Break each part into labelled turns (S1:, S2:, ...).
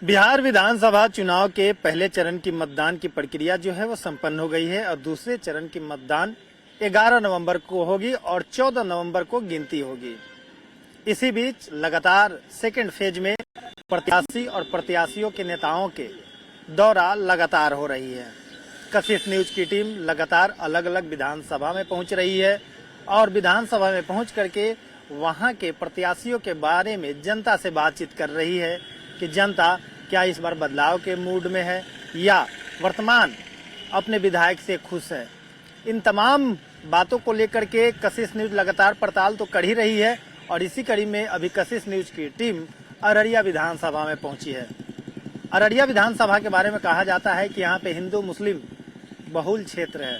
S1: बिहार विधानसभा चुनाव के पहले चरण की मतदान की प्रक्रिया जो है वो संपन्न हो गई है और दूसरे चरण की मतदान 11 नवंबर को होगी और 14 नवंबर को गिनती होगी। इसी बीच लगातार सेकेंड फेज में प्रत्याशी और प्रत्याशियों के नेताओं के दौरा लगातार हो रही है। कशिश न्यूज की टीम लगातार अलग अलग विधानसभा में पहुंच रही है और विधानसभा में पहुंच करके वहां के प्रत्याशियों के बारे में जनता से बातचीत कर रही है कि जनता क्या इस बार बदलाव के मूड में है या वर्तमान अपने विधायक से खुश है। इन तमाम बातों को लेकर के कशिश न्यूज लगातार पड़ताल तो कर ही रही है और इसी कड़ी में अभी कशिश न्यूज की टीम अररिया विधानसभा में पहुंची है। अररिया विधानसभा के बारे में कहा जाता है कि यहाँ पे हिंदू मुस्लिम बहुल क्षेत्र है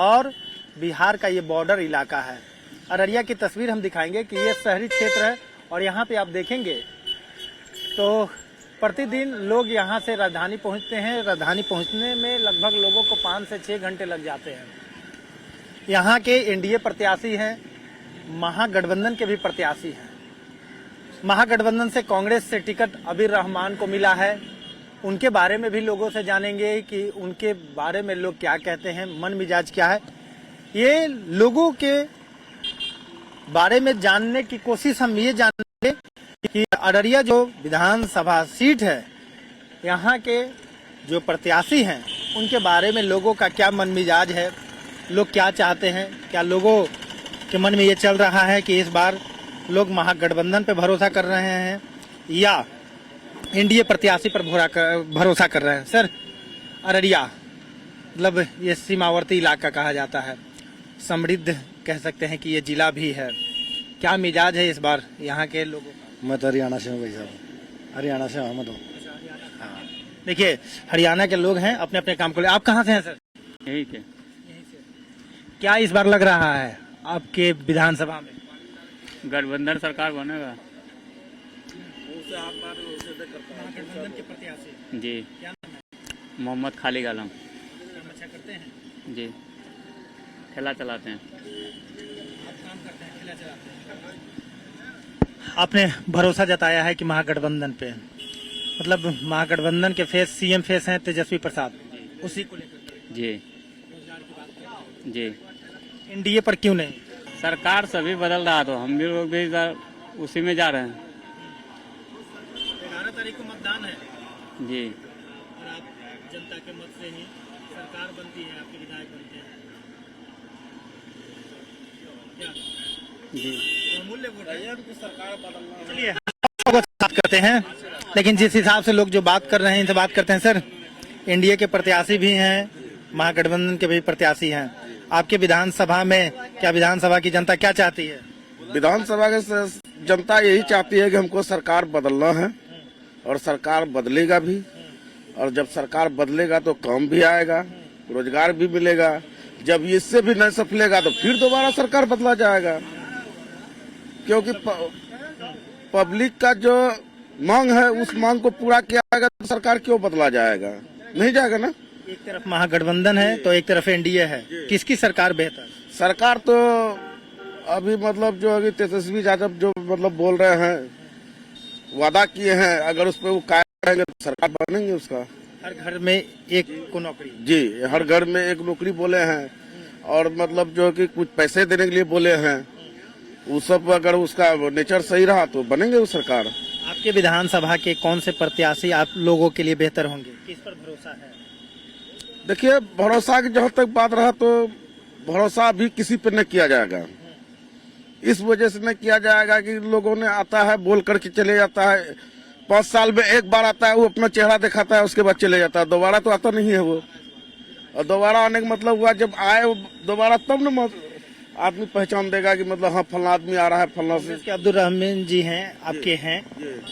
S1: और बिहार का ये बॉर्डर इलाका है। अररिया की तस्वीर हम दिखाएंगे कि ये शहरी क्षेत्र है और यहाँ पे आप देखेंगे तो प्रतिदिन लोग यहाँ से राजधानी पहुँचते हैं। राजधानी पहुँचने में लगभग लोगों को 5 से 6 घंटे लग जाते हैं। यहाँ के एनडीए प्रत्याशी हैं, महागठबंधन के भी प्रत्याशी हैं। महागठबंधन से कांग्रेस से टिकट अबीर रहमान को मिला है। उनके बारे में भी लोगों से जानेंगे कि उनके बारे में लोग क्या कहते हैं, मन मिजाज क्या है। ये लोगों के बारे में जानने की कोशिश हम ये जानेंगे कि अररिया जो विधानसभा सीट है, यहाँ के जो प्रत्याशी हैं उनके बारे में लोगों का क्या मन मिजाज है, लोग क्या चाहते हैं। क्या लोगों के मन में ये चल रहा है कि इस बार लोग महागठबंधन पे भरोसा कर रहे हैं या एनडीए प्रत्याशी पर भरोसा कर रहे हैं। सर, अररिया मतलब ये सीमावर्ती इलाका कहा जाता है, समृद्ध कह सकते हैं कि ये जिला भी है। क्या मिजाज है इस बार यहाँ के लोगों का?
S2: मैं तो हरियाणा से हूँ भाई साहब, हरियाणा से हूँ मैं तो।
S1: देखिए, हरियाणा के लोग हैं, अपने अपने काम को ले। आप कहाँ से हैं सर?
S3: यही से।
S1: क्या इस बार लग रहा है आपके विधानसभा में?
S3: गठबंधन सरकार बनेगा
S1: महागठबंधन के प्रत्याशी
S3: जी।
S1: क्या नाम है?
S3: मोहम्मद खालिद आलम
S1: काम अच्छा करते हैं?
S3: जी। ठेला चलाते हैं।
S1: आप काम करते हैं, ठेला चलाते हैं। आपने भरोसा जताया है कि महागठबंधन पे, मतलब महागठबंधन के फेस सीएम फेस हैं तेजस्वी प्रसाद, उसी को लेकर
S3: जी
S1: रोजगार की बात कर रहे हैं।
S3: जी।
S1: एनडीए पर क्यों नहीं?
S3: सरकार सभी बदल रहा तो हम भी लोग भी उसी में जा रहे हैं।
S1: 11 तारीख को मतदान है
S3: जी।
S1: और आप जनता के मत से ही सरकार बनती है, आपके विधायक बनते हैं। क्या
S3: जी।
S1: अमूल्य वोट है तो सरकार बदलना। चलिए बात करते हैं, लेकिन जिस हिसाब से लोग जो बात कर रहे हैं इनसे बात करते हैं। सर, एनडीए के प्रत्याशी भी हैं, महागठबंधन के भी प्रत्याशी हैं। आपके विधानसभा में क्या विधानसभा की जनता क्या चाहती है?
S2: विधानसभा की जनता यही चाहती है कि हमको सरकार बदलना है और सरकार बदलेगा भी, और जब सरकार बदलेगा तो काम भी आएगा, रोजगार भी मिलेगा। जब इससे भी नहीं सफलेगा तो फिर दोबारा सरकार बदला जाएगा, क्योंकि पब्लिक का जो मांग है उस मांग को पूरा किया जाएगा तो सरकार क्यों बदला जाएगा? नहीं जाएगा ना।
S1: एक तरफ महागठबंधन है तो एक तरफ एनडीए है, किसकी सरकार बेहतर?
S2: सरकार तो अभी मतलब जो अभी तेजस्वी यादव जो मतलब बोल रहे हैं, वादा किए हैं, अगर उस पर वो कायम रहेंगे तो सरकार बनेंगे उसका।
S1: हर घर में एक को नौकरी।
S2: जी, हर घर में एक नौकरी बोले हैं और मतलब जो कि कुछ पैसे देने के लिए बोले हैं, वो सब अगर उसका नेचर सही रहा तो बनेंगे वो सरकार।
S1: आपके विधानसभा के कौन से प्रत्याशी आप लोगों के लिए बेहतर होंगे, किस पर भरोसा है?
S2: देखिए, भरोसा की जहाँ तक बात रहा तो भरोसा अभी किसी पर न किया जाएगा। इस वजह से न किया जाएगा कि लोगों ने आता है बोल करके चले जाता है, 5 साल में एक बार आता है, वो अपना चेहरा दिखाता है, उसके बाद चले जाता है, दोबारा तो आता नहीं है वो। और दोबारा आने का मतलब हुआ जब आए दोबारा तब न आदमी पहचान देगा कि मतलब हाँ फलना आदमी आ रहा है फलना से।
S1: अब्दुल रहमान जी हैं, आपके हैं,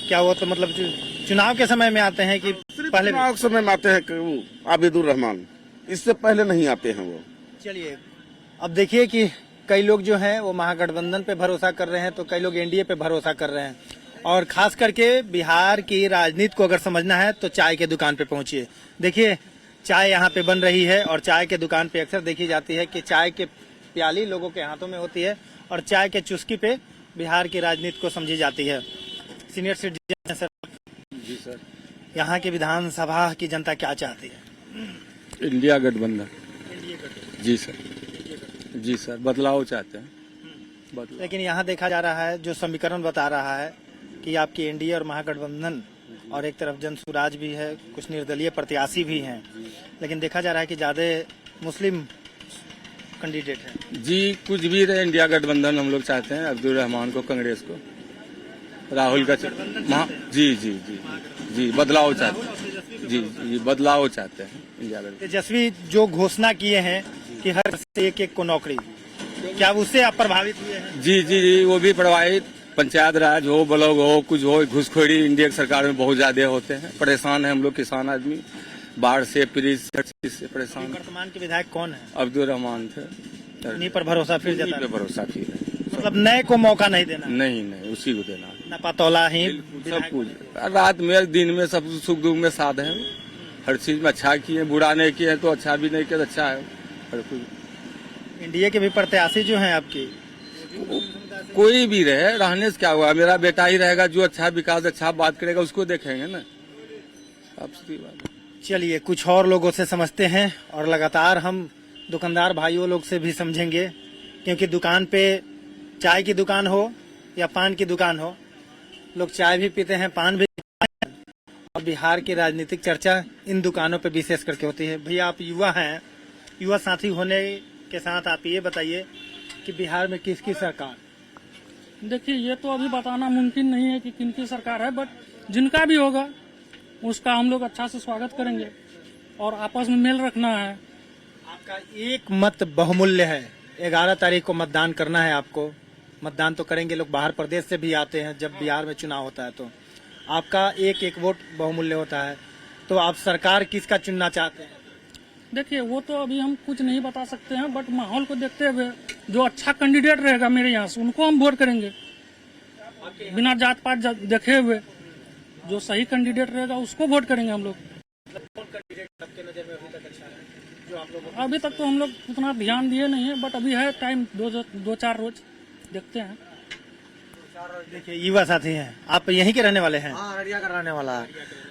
S1: क्या वो तो मतलब चुनाव के समय में आते हैं कि पहले?
S2: चुनाव के समय में आते हैं वो आबिदुर रहमान, इससे पहले नहीं आते हैं वो।
S1: चलिए, अब देखिए कि कई लोग जो हैं वो महागठबंधन पे भरोसा कर रहे हैं तो कई लोग एनडीए पे भरोसा कर रहे हैं। और खास करके बिहार की राजनीति को अगर समझना है तो चाय के दुकान पे पहुंचिए। देखिए, चाय यहाँ पे बन रही है और चाय के दुकान पे अक्सर देखी जाती है कि चाय के प्याली लोगों के हाथों में होती है और चाय के चुस्की पे बिहार की राजनीति को समझी जाती है। सीनियर सिटीजन है सर।
S2: जी सर।
S1: यहाँ की विधानसभा की जनता क्या चाहती है?
S3: इंडिया गठबंधन। जी सर, जी सर, बदलाव चाहते हैं। बदलाव।
S1: लेकिन यहाँ देखा जा रहा है, जो समीकरण बता रहा है कि आपकी एनडीए और महागठबंधन और एक तरफ जन सुराज भी है, कुछ निर्दलीय प्रत्याशी भी हैं, लेकिन देखा जा रहा है कि ज्यादा मुस्लिम कैंडिडेट है।
S3: जी, कुछ भी रहे, इंडिया गठबंधन हम लोग चाहते हैं। अब्दुल रहमान को, कांग्रेस को, राहुल का जी जी जी जी बदलाव चाहते हैं। जी बदलाव चाहते हैं इंडिया गठबंधन।
S1: तेजस्वी जो घोषणा किए हैं कि हर से एक को नौकरी, क्या उससे आप प्रभावित हुए हैं?
S3: जी जी जी, वो भी प्रभावित। पंचायत राज हो, ब्लॉक हो, कुछ हो, घुसखोरी इंडिया की सरकार में बहुत ज्यादा होते हैं। परेशान है हम लोग किसान आदमी, बाढ़ से, फ्रीज से परेशान।
S1: वर्तमान के विधायक कौन है?
S3: अब्दुल रहमान थे।
S1: उन्हीं पर भरोसा फिर
S3: उन्हीं
S1: जाता
S3: पे
S1: है।
S3: भरोसा फिर
S1: मतलब नए को मौका नहीं देना,
S3: नहीं, उसी को देना।
S1: न पतौला ही
S3: सब कुछ रात में दिन में सब सुख दुख में साथ है। हर चीज में अच्छा किए, बुरा नहीं किए तो अच्छा भी नहीं किया तो अच्छा है हर कुछ।
S1: एनडीए के भी प्रत्याशी जो हैं आपकी,
S3: कोई भी रहे, रहने से क्या हुआ, मेरा बेटा ही रहेगा जो अच्छा विकास अच्छा बात करेगा उसको देखेंगे ना। अब सीधी बात।
S1: चलिए कुछ और लोगों से समझते हैं और लगातार हम दुकानदार भाइयों लोग से भी समझेंगे, क्योंकि दुकान पे चाय की दुकान हो या पान की दुकान हो, लोग चाय भी पीते हैं, पान भी पीते हैं, और बिहार की राजनीतिक चर्चा इन दुकानों पे विशेष करके होती है। भैया आप युवा हैं, युवा साथी होने के साथ आप ये बताइए कि बिहार में किसकी सरकार?
S4: देखिए, ये तो अभी बताना मुमकिन नहीं है कि किनकी सरकार है, बट जिनका भी होगा उसका हम लोग अच्छा से स्वागत करेंगे और आपस में मेल रखना है।
S1: आपका एक मत बहुमूल्य है। 11 तारीख को मतदान करना है आपको। मतदान तो करेंगे, लोग बाहर प्रदेश से भी आते हैं जब बिहार में चुनाव होता है, तो आपका एक एक वोट बहुमूल्य होता है। तो आप सरकार किसका चुनना चाहते हैं?
S4: देखिए, वो तो अभी हम कुछ नहीं बता सकते हैं, बट माहौल को देखते हुए जो अच्छा कैंडिडेट रहेगा मेरे यहाँ से उनको हम वोट करेंगे, बिना जात पात देखे हुए। जो सही कैंडिडेट रहेगा उसको वोट करेंगे हम लोग। अभी तक तो हम लोग उतना ध्यान दिए नहीं है, बट अभी है टाइम, दो चार रोज देखते हैं।
S1: देखिए युवा साथी हैं, आप यहीं के रहने वाले हैं?
S5: हाँ, अररिया का रहने वाला है।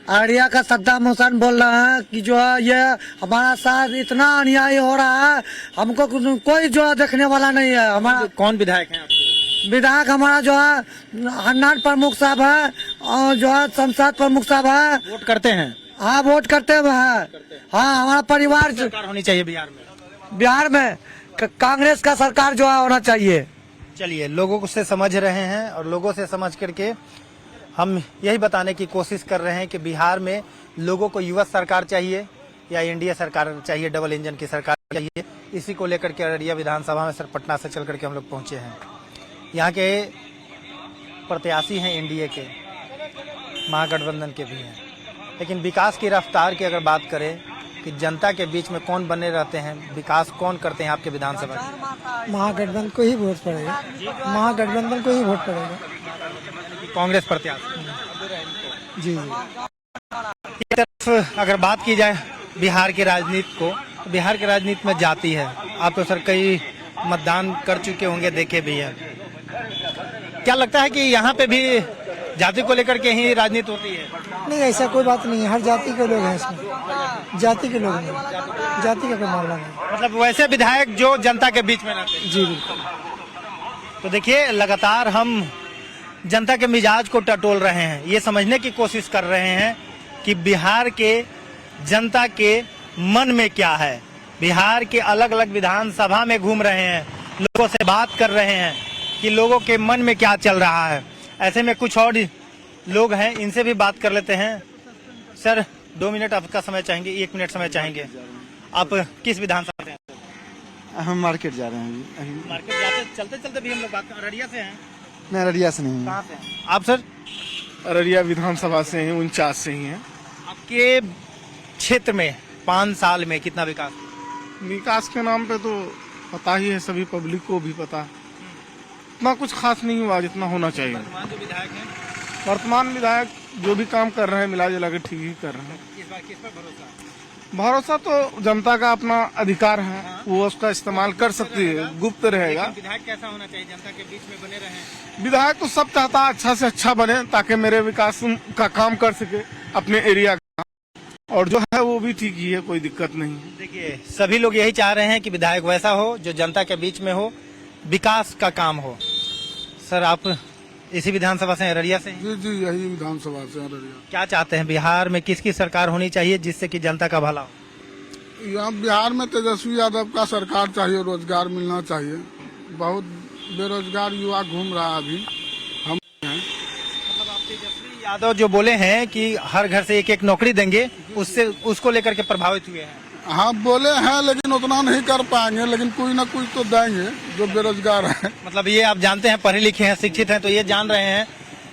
S5: अररिया का सद्दाम हुसैन बोल रहा है कि जो है ये हमारा साथ इतना अन्याय हो रहा है, हमको कोई जो है देखने वाला नहीं है। हमारा
S1: कौन विधायक हैं आपके?
S5: विधायक हमारा जो है हन्नान प्रमुख साहब है और जो है संसद प्रमुख साहब है।
S1: वोट करते हैं?
S5: हाँ, वोट करते हुए है। हाँ, हमारा परिवार
S1: सरकार होनी चाहिए बिहार में।
S5: बिहार में कांग्रेस का सरकार जो है होना चाहिए।
S1: चलिए लोगों से समझ रहे हैं और लोगों से समझ करके हम यही बताने की कोशिश कर रहे हैं कि बिहार में लोगों को युवा सरकार चाहिए या एनडीए सरकार चाहिए, डबल इंजन की सरकार चाहिए। इसी को लेकर के अररिया विधानसभा में सर पटना से चल करके हम लोग पहुंचे हैं। यहाँ के प्रत्याशी हैं एनडीए के, महागठबंधन के भी हैं, लेकिन विकास की रफ्तार की अगर बात करें कि जनता के बीच में कौन बने रहते हैं, विकास कौन करते हैं आपके विधानसभा में?
S5: महागठबंधन को ही वोट पड़ेगा। महागठबंधन को ही वोट पड़ेगा।
S1: कांग्रेस प्रत्याशी
S5: जी।
S1: एक तरफ अगर बात की जाए बिहार की राजनीति को, तो बिहार की राजनीति में जाती है। आप तो सर कई मतदान कर चुके होंगे, देखे भी हैं। क्या लगता है कि यहाँ पे भी जाति को लेकर के ही राजनीति होती है?
S5: नहीं, ऐसा कोई बात नहीं है। हर जाति के लोग हैं इसमें, जाति के लोग नहीं, जाति का कोई मामला नहीं।
S1: मतलब वैसे विधायक जो जनता के बीच में रहते हैं।
S5: जी बिल्कुल।
S1: तो देखिए लगातार हम जनता के मिजाज को टटोल रहे हैं, ये समझने की कोशिश कर रहे हैं कि बिहार के जनता के मन में क्या है। बिहार के अलग अलग विधानसभा में घूम रहे हैं, लोगों से बात कर रहे हैं कि लोगों के मन में क्या चल रहा है। ऐसे में कुछ और लोग हैं, इनसे भी बात कर लेते हैं। सर 2 मिनट आपका समय चाहेंगे, 1 मिनट समय चाहेंगे। आप किस विधानसभा से हैं?
S6: हम मार्केट जा रहे हैं अभी।
S1: मार्केट जाते चलते चलते भी हम लोग बात कर, अररिया से हैं?
S6: मैं अररिया से नहीं हूँ।
S1: कहाँ से हैं आप सर?
S6: अररिया विधानसभा से ही 49 से ही हैं।
S1: आपके क्षेत्र में 5 साल में कितना विकास?
S6: विकास के नाम पे तो पता ही है, सभी पब्लिक को भी पता। इतना कुछ खास नहीं हुआ जितना होना चाहिए।
S1: वर्तमान जो विधायक हैं,
S6: वर्तमान विधायक जो भी काम कर रहे हैं मिला जुला के ठीक ही कर रहे हैं।
S1: इस बार किस पर भरोसा?
S6: भरोसा तो जनता का अपना अधिकार है, वो उसका इस्तेमाल कर सकती है, गुप्त रहेगा।
S1: लेकिन विधायक कैसा होना चाहिए, जनता के बीच में बने रहें?
S6: विधायक तो सब चाहता है अच्छा से अच्छा बने ताकि मेरे विकास का काम कर सके। अपने एरिया का, और जो है वो भी ठीक ही है, कोई दिक्कत नहीं है।
S1: देखिए सभी लोग यही चाह रहे हैं कि विधायक वैसा हो जो जनता के बीच में हो, विकास का काम हो। सर आप इसी विधानसभा से अररिया से हैं?
S7: जी जी, यही विधानसभा से अररिया।
S1: क्या चाहते हैं बिहार में किसकी सरकार होनी चाहिए जिससे कि जनता का भला हो?
S7: यहाँ बिहार में तेजस्वी यादव का सरकार चाहिए, रोजगार मिलना चाहिए। बहुत बेरोजगार युवा घूम रहा है अभी।
S1: मतलब आप तेजस्वी यादव जो बोले हैं कि हर घर से एक एक नौकरी देंगे, उससे उसको लेकर के प्रभावित हुए हैं।
S7: हाँ बोले हैं, लेकिन उतना नहीं कर पाएंगे, लेकिन कोई ना कोई तो देंगे जो बेरोजगार है।
S1: मतलब ये आप जानते हैं, पढ़े लिखे हैं, शिक्षित हैं, तो ये जान रहे हैं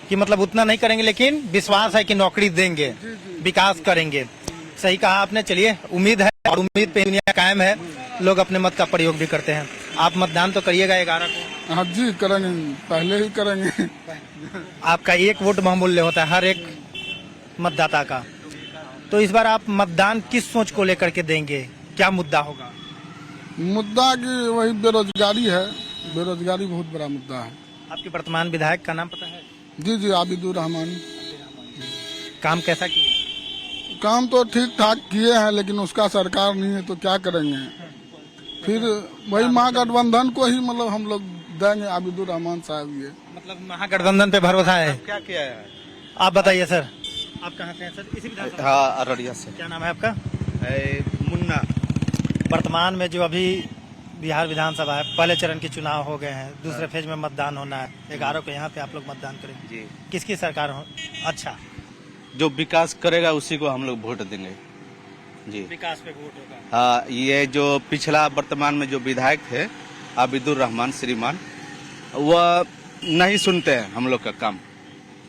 S1: कि मतलब उतना नहीं करेंगे लेकिन विश्वास है कि नौकरी देंगे, विकास करेंगे। सही कहा आपने। चलिए उम्मीद है और उम्मीद पे दुनिया कायम है, लोग अपने मत का प्रयोग भी करते हैं। आप मतदान तो करिएगा 11 को?
S7: हाँ जी करेंगे, पहले ही करेंगे।
S1: आपका एक वोट बहुमूल्य होता है हर एक मतदाता का, तो इस बार आप मतदान किस सोच को लेकर के देंगे? क्या मुद्दा होगा?
S7: मुद्दा की वही बेरोजगारी है, बेरोजगारी बहुत बड़ा मुद्दा है।
S1: आपके वर्तमान विधायक का नाम पता है?
S7: जी जी, आबिदुर रहमान।
S1: काम कैसा किया?
S7: काम तो ठीक ठाक किए हैं, लेकिन उसका सरकार नहीं है तो क्या करेंगे। फिर वही महागठबंधन को ही मतलब हम लोग देंगे, आबिदुर रहमान साहब। ये
S1: मतलब महागठबंधन पे भरोसा है?
S2: क्या किया है?
S1: आप बताइए सर, आप कहाँ से हैं सर? इसी विधानसभा?
S2: हाँ, अररिया से।
S1: क्या नाम है आपका?
S2: मुन्ना।
S1: वर्तमान में जो अभी बिहार विधानसभा है, पहले चरण के चुनाव हो गए हैं, दूसरे फेज में मतदान होना है, 11 को यहाँ पे आप लोग मतदान करेंगे।
S8: जी,
S1: किसकी सरकार हो? अच्छा,
S8: जो विकास करेगा उसी को हम लोग वोट देंगे। जी
S1: विकास पे वोट होगा।
S8: हाँ, ये जो पिछला वर्तमान में जो विधायक थे आबिदुर रहमान श्रीमान, वह नहीं सुनते हैं हम लोग का काम,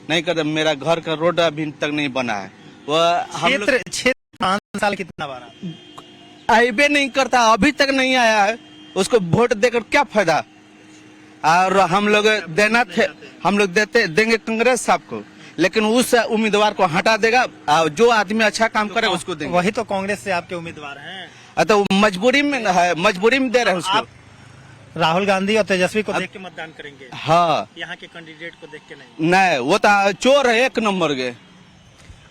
S8: नहीं करते। मेरा घर का रोड अभी तक नहीं बना है। वह हम लोग
S1: क्षेत्र 5 साल कितना बार
S8: आईबे नहीं करता, अभी तक नहीं आया है। उसको वोट देकर क्या फायदा? और हम लोग देना थे, हम लोग देंगे कांग्रेस साहब को, लेकिन उस उम्मीदवार को हटा देगा। जो आदमी अच्छा काम करे उसको देंगे।
S1: वही तो कांग्रेस से आपके उम्मीदवार हैं।
S8: तो मजबूरी में है, मजबूरी में दे रहे हैं उसको।
S1: आप राहुल गांधी और तेजस्वी को देख के मतदान करेंगे?
S8: हाँ,
S1: यहाँ के कैंडिडेट को देख के नहीं?
S8: नहीं, वो तो चोर है एक नंबर के।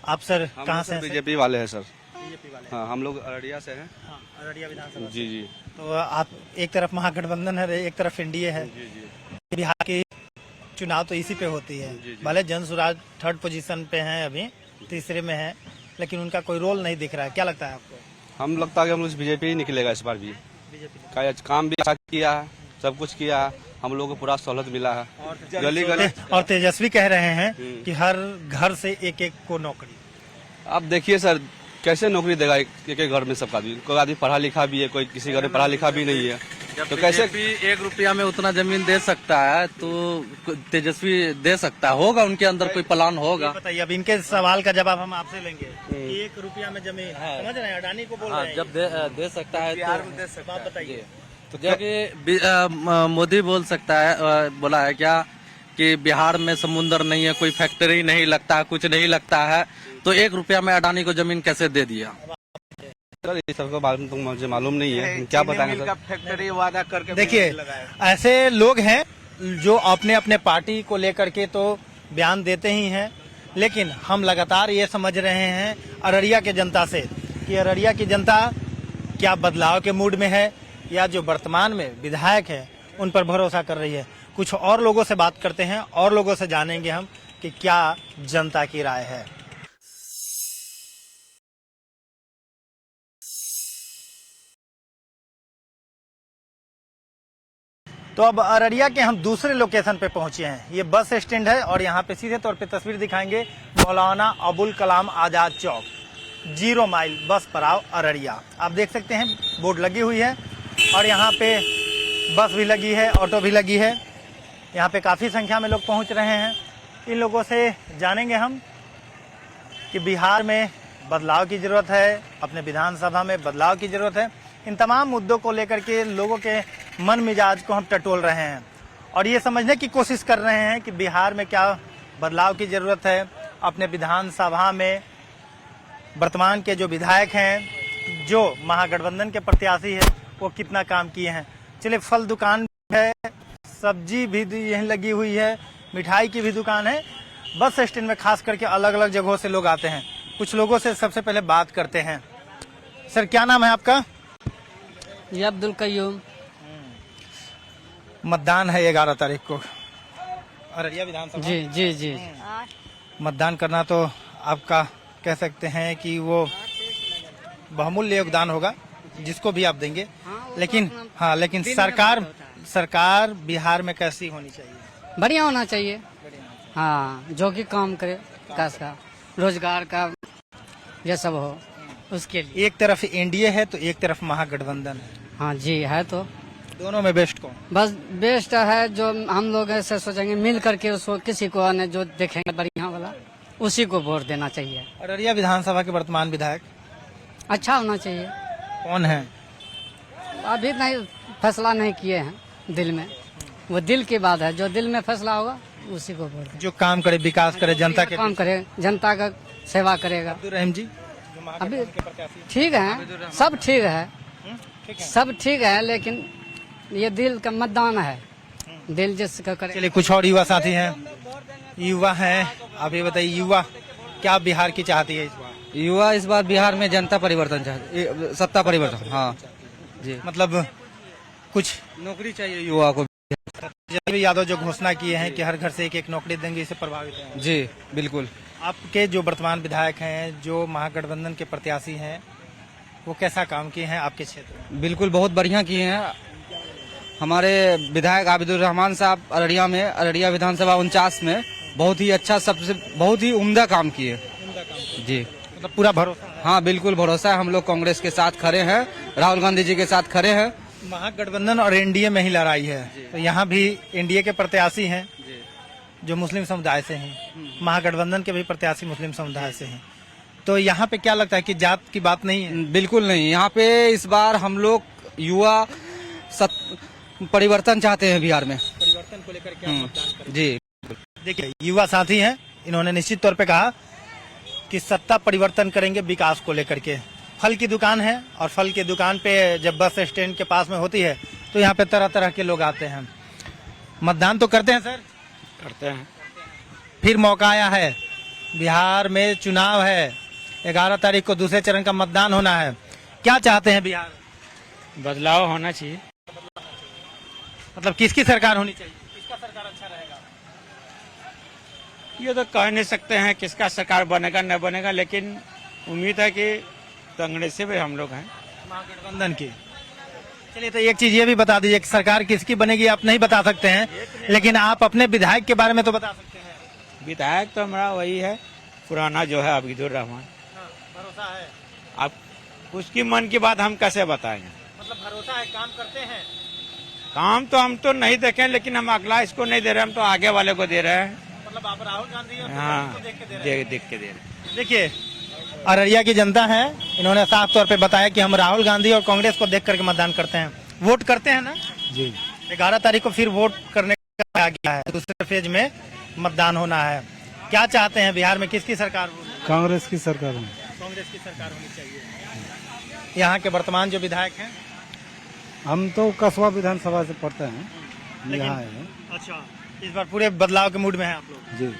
S1: आप सर कहाँ से हैं?
S8: बीजेपी वाले हैं सर।
S1: बीजेपी वाले?
S8: हाँ, हम लोग अररिया से हैं।
S1: हाँ, अररिया विधानसभा।
S8: जी जी।
S1: तो आप एक तरफ महागठबंधन है, एक तरफ एनडीए है। बिहार की चुनाव तो इसी पे होती है। भले जन सुराज 3rd पोजीशन पे हैं, अभी तीसरे में है, लेकिन उनका कोई रोल नहीं दिख रहा है। क्या लगता है आपको?
S9: हम लगता है कि हम लोग बीजेपी ही निकलेगा इस बार भी।
S1: बीजेपी
S9: काम भी अच्छा किया है, सब कुछ किया है, हम लोगों को पूरा सहूलत मिला है। गली गली
S1: और तेजस्वी कह रहे हैं कि हर घर से एक एक को नौकरी।
S9: अब देखिए सर, कैसे नौकरी देगा एक एक घर में सबका आदमी? कोई आदमी पढ़ा लिखा भी है, कोई किसी घर में पढ़ा लिखा भी नहीं है, तो कैसे?
S10: 1 रुपया में उतना जमीन दे सकता है तो तेजस्वी दे सकता होगा, उनके अंदर कोई प्लान होगा।
S1: बताइए, अब इनके सवाल का जवाब हम आपसे लेंगे। 1 रुपया में जमीन, समझ रहे हैं? अडानी को बोल रहे हैं।
S10: जब दे सकता है तो
S1: आप बताइए।
S10: तो जबकि मोदी बोल सकता है, बोला है क्या कि बिहार में समुंदर नहीं है, कोई फैक्ट्री नहीं लगता, कुछ नहीं लगता है, तो 1 रुपया में अडानी को जमीन कैसे दे दिया?
S9: सर ये सबको बारे में मुझे मालूम नहीं है, क्या बताएंगे सर?
S8: फैक्ट्री वादा करके
S1: देखिए, ऐसे लोग हैं जो अपने अपने पार्टी को लेकर के तो बयान देते ही हैं, लेकिन हम लगातार ये समझ रहे हैं अररिया के जनता से कि अररिया की जनता क्या बदलाव के मूड में है, या जो वर्तमान में विधायक है उन पर भरोसा कर रही है। कुछ और लोगों से बात करते हैं और लोगों से जानेंगे हम कि क्या जनता की राय है। तो अब अररिया के हम दूसरे लोकेशन पे पहुंचे हैं। ये बस स्टैंड है और यहाँ पे सीधे तौर पे तस्वीर दिखाएंगे मौलाना अबुल कलाम आजाद चौक, 0 माइल बस पड़ाव अररिया। आप देख सकते हैं बोर्ड लगी हुई है और यहाँ पे बस भी लगी है, ऑटो भी लगी है। यहाँ पे काफ़ी संख्या में लोग पहुँच रहे हैं। इन लोगों से जानेंगे हम कि बिहार में बदलाव की ज़रूरत है, अपने विधानसभा में बदलाव की ज़रूरत है। इन तमाम मुद्दों को लेकर के लोगों के मन मिजाज को हम टटोल रहे हैं और ये समझने की कोशिश कर रहे हैं कि बिहार में क्या बदलाव की ज़रूरत है। अपने विधानसभा में वर्तमान के जो विधायक हैं, जो महागठबंधन के प्रत्याशी है, वो कितना काम किए हैं। चलिए, फल दुकान है, सब्जी भी यहीं लगी हुई है, मिठाई की भी दुकान है। बस स्टैंड में खास करके अलग अलग जगहों से लोग आते हैं। कुछ लोगों से सबसे पहले बात करते हैं। सर क्या नाम है आपका?
S5: ये अब्दुल कयूम।
S1: मतदान है 11 तारीख को अररिया विधानसभा।
S5: जी जी जी।
S1: मतदान करना तो आपका कह सकते हैं कि वो बहुमूल्य योगदान होगा जिसको भी आप देंगे, लेकिन सरकार बिहार में कैसी होनी चाहिए?
S5: बढ़िया होना चाहिए। हाँ, जो कि काम करे विकास का, रोजगार का, ये सब हो उसके लिए।
S1: एक तरफ एनडीए है तो एक तरफ महागठबंधन है।
S5: हाँ जी है, तो
S1: दोनों में बेस्ट कौन?
S5: बस बेस्ट है जो हम लोग ऐसे सोचेंगे मिल करके उसको किसी को आने जो देखेंगे बढ़िया वाला उसी को वोट देना चाहिए।
S1: अररिया विधानसभा के वर्तमान विधायक
S5: अच्छा होना चाहिए।
S1: कौन है?
S5: अभी नहीं फैसला नहीं किए हैं दिल में, वो दिल की बात है, जो दिल में फैसला होगा उसी को वोट दें।
S1: जो काम करे, विकास करे, जनता के
S5: काम करे, जनता का सेवा करेगा।
S1: अब्दुल रहीम जी
S5: अभी ठीक है, सब ठीक है, सब ठीक है, लेकिन ये दिल का मतदान है, दिल जिसका करे।
S1: चलिए कुछ और युवा साथी हैं, युवा हैं, आप ये बताइए युवा क्या बिहार की चाहती है इस बार?
S10: युवा इस बार बिहार में जनता परिवर्तन चाहते, सत्ता परिवर्तन। हाँ जी,
S1: मतलब कुछ
S10: नौकरी चाहिए युवा को।
S1: तेजस्वी यादव जो घोषणा किए हैं कि हर घर से एक नौकरी देंगे, इससे प्रभावित हैं?
S10: जी बिल्कुल।
S1: आपके जो वर्तमान विधायक हैं, जो महागठबंधन के प्रत्याशी हैं, वो कैसा काम किए हैं आपके क्षेत्र में?
S10: बिल्कुल बहुत बढ़िया किए हैं। हमारे विधायक आबिदुर रहमान साहब अररिया में, अररिया विधानसभा 49 में बहुत ही अच्छा, सबसे बहुत ही उम्दा काम किए जी।
S1: मतलब पूरा भरोसा?
S10: हाँ बिल्कुल भरोसा है। हम लोग कांग्रेस के साथ खड़े हैं, राहुल गांधी जी के साथ खड़े हैं।
S1: महागठबंधन और एनडीए में ही लड़ाई है, तो यहाँ भी एनडीए के प्रत्याशी हैं जो मुस्लिम समुदाय से हैं, महागठबंधन के भी प्रत्याशी मुस्लिम समुदाय से हैं, तो यहाँ पे क्या लगता है कि जात की बात नहीं है?
S10: बिल्कुल नहीं। यहाँ पे इस बार हम लोग युवा परिवर्तन चाहते हैं बिहार में।
S1: परिवर्तन को लेकर क्या मतदान करें?
S10: जी
S1: देखिए युवा साथी हैं, इन्होंने निश्चित तौर पे कहा कि सत्ता परिवर्तन करेंगे विकास को लेकर के। फल की दुकान है और फल की दुकान पे जब बस स्टैंड के पास में होती है तो यहाँ पे तरह तरह के लोग आते हैं। मतदान तो करते हैं सर?
S3: करते हैं।
S1: फिर मौका आया है, बिहार में चुनाव है, 11 तारीख को दूसरे चरण का मतदान होना है। क्या चाहते हैं बिहार?
S3: बदलाव होना चाहिए।
S1: मतलब किसकी सरकार होनी चाहिए, किसका सरकार अच्छा रहेगा?
S3: ये तो कह नहीं सकते हैं किसका सरकार बनेगा न बनेगा, लेकिन उम्मीद है कि कांग्रेस से भी हम लोग हैं,
S1: महागठबंधन की। चलिए तो एक चीज ये भी बता दीजिए कि सरकार किसकी बनेगी आप नहीं बता सकते हैं, लेकिन आप अपने विधायक के बारे में तो बता सकते हैं।
S3: विधायक तो हमारा वही है पुराना जो है आबिदुर रहमान।
S1: भरोसा है?
S3: अब उसकी मन की बात हम कैसे बताएंगे?
S1: मतलब भरोसा है, काम करते हैं?
S3: काम तो हम तो नहीं देखे, लेकिन हम अगला इसको नहीं दे रहे, हम तो आगे वाले को दे रहे हैं।
S1: मतलब आप राहुल गांधी और
S3: हाँ
S1: को देख के दे रहे
S3: देख के दे रहे हैं।
S1: देखिए अररिया की जनता है, इन्होंने साफ तौर पे बताया कि हम राहुल गांधी और कांग्रेस को देख करके मतदान करते हैं। वोट करते हैं ना
S3: जी।
S1: 11 तारीख को फिर वोट करने का आ गया है, दूसरे फेज में मतदान होना है। क्या चाहते हैं बिहार में किसकी सरकार?
S6: कांग्रेस की सरकार है।
S1: कांग्रेस की सरकार होनी चाहिए। यहाँ के वर्तमान जो विधायक हैं?
S6: हम तो कस्बा विधानसभा से पढ़ते हैं, यहाँ है।
S1: अच्छा, इस बार पूरे बदलाव के मूड में हैं आप लोग?
S6: जी।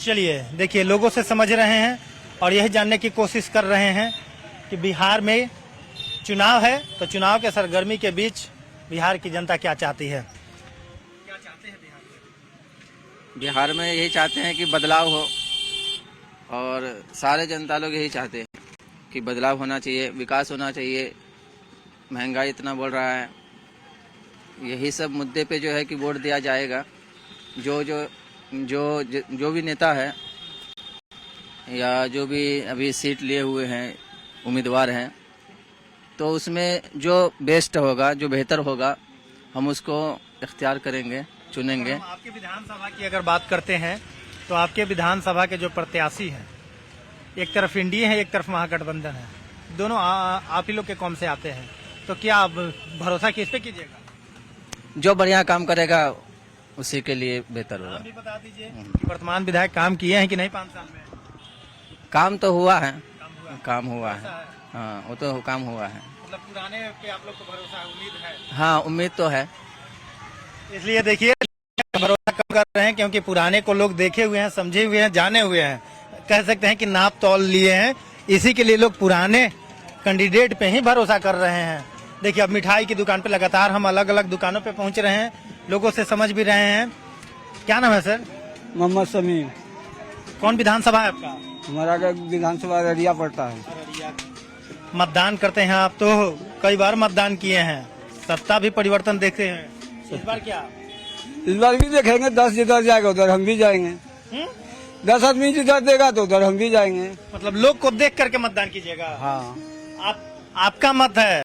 S1: चलिए देखिए लोगों से समझ रहे हैं और यही जानने की कोशिश कर रहे हैं कि बिहार में चुनाव है, तो चुनाव के सरगर्मी के बीच बिहार की जनता क्या चाहती है? क्या चाहते हैं बिहार में?
S10: बिहार में यही चाहते हैं कि बदलाव हो, और सारे जनता लोग यही चाहते हैं कि बदलाव होना चाहिए, विकास होना चाहिए। महंगाई इतना बढ़ रहा है, यही सब मुद्दे पे जो है कि वोट दिया जाएगा। जो भी नेता है या जो भी अभी सीट लिए हुए हैं उम्मीदवार हैं, तो उसमें जो बेस्ट होगा, जो बेहतर होगा, हम उसको इख्तियार करेंगे, चुनेंगे।
S1: आपके विधानसभा की अगर बात करते हैं तो आपके विधानसभा के जो प्रत्याशी हैं, एक तरफ एनडीए है, एक तरफ महागठबंधन है, दोनों आप ही लोग के कौम से आते हैं, तो क्या आप भरोसा किस पे कीजिएगा?
S10: जो बढ़िया काम करेगा उसी के लिए बेहतर होगा।
S1: भी बता दीजिए कि वर्तमान विधायक काम किए हैं कि नहीं 5 साल में?
S10: काम तो हुआ है, काम हुआ है। हाँ वो तो काम हुआ है।
S1: मतलब पुराने पे आप लोग को भरोसा है, उम्मीद है?
S10: हाँ उम्मीद तो है।
S1: इसलिए देखिए भरोसा कम कर रहे हैं क्योंकि पुराने को लोग देखे हुए हैं, समझे हुए हैं, जाने हुए हैं। कह सकते हैं कि नाप तौल लिए हैं, इसी के लिए लोग पुराने कैंडिडेट पे ही भरोसा कर रहे हैं। देखिए अब मिठाई की दुकान पे लगातार हम अलग अलग दुकानों पे पहुंच रहे हैं, लोगों से समझ भी रहे हैं। क्या नाम है सर?
S5: मोहम्मद समीर।
S1: कौन विधानसभा है आपका?
S5: हमारा विधानसभा अररिया पड़ता है।
S1: मतदान करते हैं आप, तो कई बार मतदान किए हैं, सत्ता भी परिवर्तन देखते हैं, इस बार क्या?
S5: इस बार भी देखेंगे, 10 जिधर जाएगा उधर हम भी जाएंगे। 10 आदमी जिधर देगा तो उधर हम भी जाएंगे।
S1: मतलब लोग को देख करके मतदान कीजिएगा।
S5: हाँ,
S1: आपका मत है।